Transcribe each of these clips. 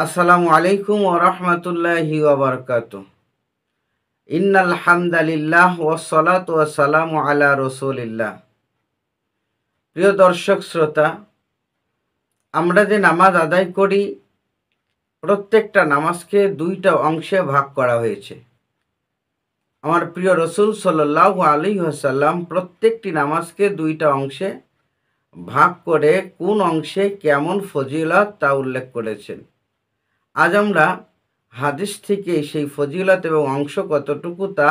আসসালামু আলাইকুম ওয়া রাহমাতুল্লাহি ওয়া বারাকাতুহু। ইন্নাল হামদালিল্লাহ ওয়াসসালাতু ওয়াসসালামু আলা রাসূলিল্লাহ। প্রিয় দর্শক শ্রোতা, আমরা যে নামাজ আদায় করি, প্রত্যেকটা নামাজকে দুইটা অংশে ভাগ করা হয়েছে। আমার প্রিয় রাসূল সাল্লাল্লাহু আলাইহি ওয়াসাল্লাম প্রত্যেকটি নামাজকে দুইটা অংশে ভাগ করে কোন অংশে কেমন ফজিলত তা উল্লেখ করেছেন। আজ আমরা হাদিস থেকে সেই ফজিলত এবং অংশ কতটুকু তা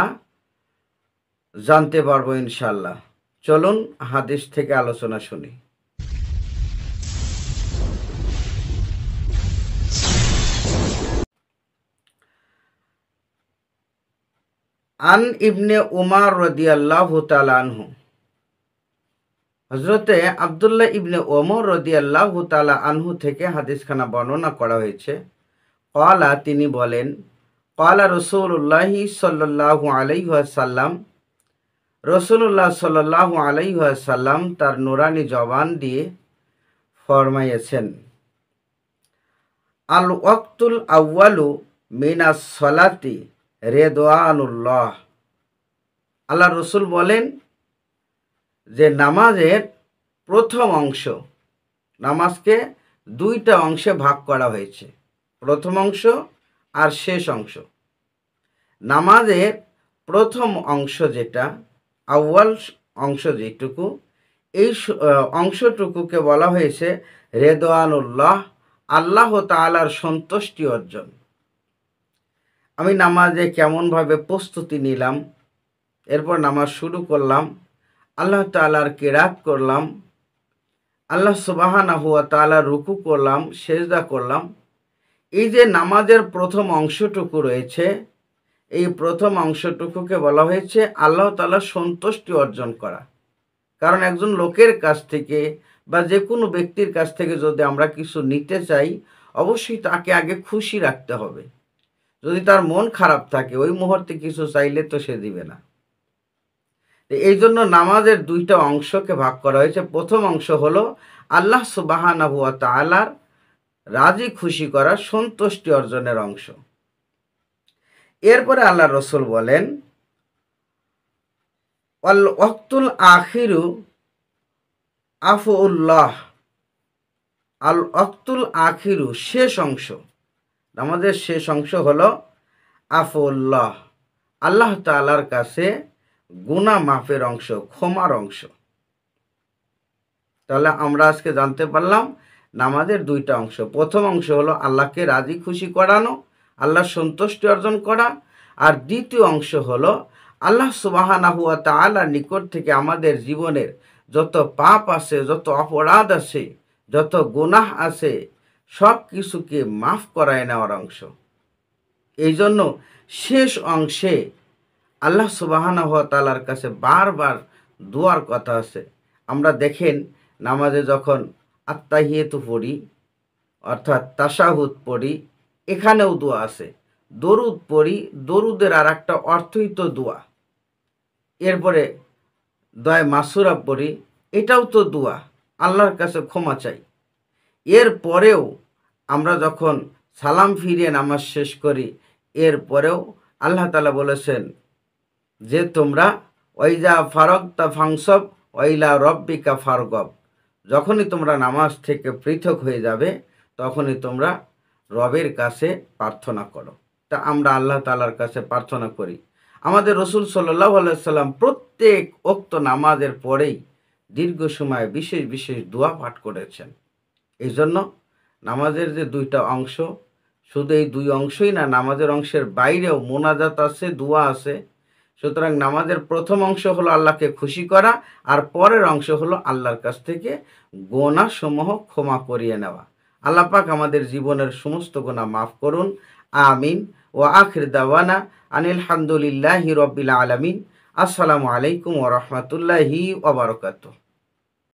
জানতে পারবো ইনশাল্লাহ। চলুন হাদিস থেকে আলোচনা শুনি। আন ইবনে উমার রাদিয়াল্লাহু তাআলা আনহু, হযরতে আব্দুল্লাহ ইবনে ওমর রাদিয়াল্লাহু তাআলা আনহু থেকে হাদিসখানা বর্ণনা করা হয়েছে। ক্বালা, তিনি বলেন, ক্বালা রাসূলুল্লাহি সাল্লাল্লাহু আলাইহি ওয়াসাল্লাম, রাসূলুল্লাহ সাল্লাল্লাহু আলাইহি ওয়াসাল্লাম তার নুরানি জবান দিয়ে ফরমাইয়েছেন, আল ওয়াক্তুল আউয়ালু মিনাস সালাতি রিদওয়ানুল্লাহ। আল্লাহ রসুল বলেন যে নামাজের প্রথম অংশ, নামাজকে দুইটা অংশে ভাগ করা হয়েছে, প্রথম অংশ আর শেষ অংশ। নামাজের প্রথম অংশ যেটা, আউয়াল অংশ যেটুকু, এই অংশটুকুকে বলা হয়েছে রেদওয়ানুল্লাহ, আল্লাহ তাআলার সন্তুষ্টি অর্জন। আমি নামাজে কেমনভাবে প্রস্তুতি নিলাম, এরপর নামাজ শুরু করলাম, আল্লাহ তাআলার কিরাত করলাম, আল্লাহ সুবহানাহু ওয়া তাআলা রুকু করলাম, সেজদা করলাম। এই যে নামাজের প্রথম অংশটুকু রয়েছে, এই প্রথম অংশটুকুকে বলা হয়েছে আল্লাহ তাআলার সন্তুষ্টি অর্জন করা। কারণ একজন লোকের কাছ থেকে বা যে কোনো ব্যক্তির কাছ থেকে যদি আমরা কিছু নিতে চাই, অবশ্যই তাকে আগে খুশি রাখতে হবে। যদি তার মন খারাপ থাকে, ওই মুহূর্তে কিছু চাইলে তো সে দিবে না। এই জন্য নামাজের দুইটা অংশকে ভাগ করা হয়েছে। প্রথম অংশ হলো আল্লাহ সুবহানাহু ওয়া তাআলার রাজি খুশি করা, সন্তুষ্টি অর্জনের অংশ। এরপরে আল্লাহ রসুল বলেন, আল ওয়াক্তুল আখিরু আফউল্লাহ। আল ওয়াক্তুল আখিরু, শেষ অংশ, নামাজের শেষ অংশ হলো আফউল্লাহ, আল্লাহ তাআলার কাছে গুনাহ মাফের অংশ, ক্ষমার অংশ। তাহলে আমরা আজকে জানতে পারলাম নামাজের দুইটা অংশ। প্রথম অংশ হলো আল্লাহকে রাজি খুশি করানো, আল্লাহর সন্তুষ্টি অর্জন করা। আর দ্বিতীয় অংশ হলো আল্লাহ সুবহানাহু ওয়া তাআলার নিকট থেকে আমাদের জীবনের যত পাপ আছে, যত অপরাধ আছে, যত গুনাহ আছে, সব কিছুকে মাফ করায় নেওয়ার অংশ। এই জন্য শেষ অংশে আল্লাহ সুবহানাহু ওয়া তাআলার কাছে বারবার দোয়ার কথা আছে। আমরা দেখেন নামাজে যখন আত্তাহিয়াতু পড়ি, অর্থাৎ তাশাহুদ পড়ি, এখানেও দোয়া আছে। দরুদ পড়ি, দরুদের আর একটা অর্থই তো দোয়া। এরপরে দোয়া মাসুরা পড়ি, এটাও তো দোয়া, আল্লাহর কাছে ক্ষমা চাই। এরপরেও আমরা যখন সালাম ফিরিয়ে নামাজ শেষ করি, এরপরেও আল্লাহ তাআলা বলেছেন যে তোমরা ওয়াইজা ফারাগতা ফাংসব ওয়াইলা রব্বিকা ফারগব, যখনই তোমরা নামাজ থেকে পৃথক হয়ে যাবে, তখনই তোমরা রবের কাছে প্রার্থনা করো। তা আমরা আল্লাহ তাআলার কাছে প্রার্থনা করি। আমাদের রাসূল সাল্লাল্লাহু আলাইহি ওয়াসাল্লাম প্রত্যেক ওয়াক্ত নামাজের পরেই দীর্ঘ সময় বিশেষ বিশেষ দোয়া পাঠ করেছেন। এই জন্য নামাজের যে দুইটা অংশ, শুধু এই দুই অংশই না, নামাজের অংশের বাইরেও মোনাজাত আছে, দোয়া আছে। সুতরাং নামাজের প্রথম অংশ হলো আল্লাহকে খুশি করা, আর পরের অংশ হলো আল্লাহর কাছ থেকে গুনাহ সমূহ ক্ষমা করিয়ে নেওয়া। আল্লাহ পাক আমাদের জীবনের সমস্ত গুনাহ মাফ করুন, আমিন। ওয়া আখির দাওয়ানা আনিল হামদুলিল্লাহি রাব্বিল আলামিন। আসসালামু আলাইকুম ওয়া রাহমাতুল্লাহি ওয়া বারাকাতুহু।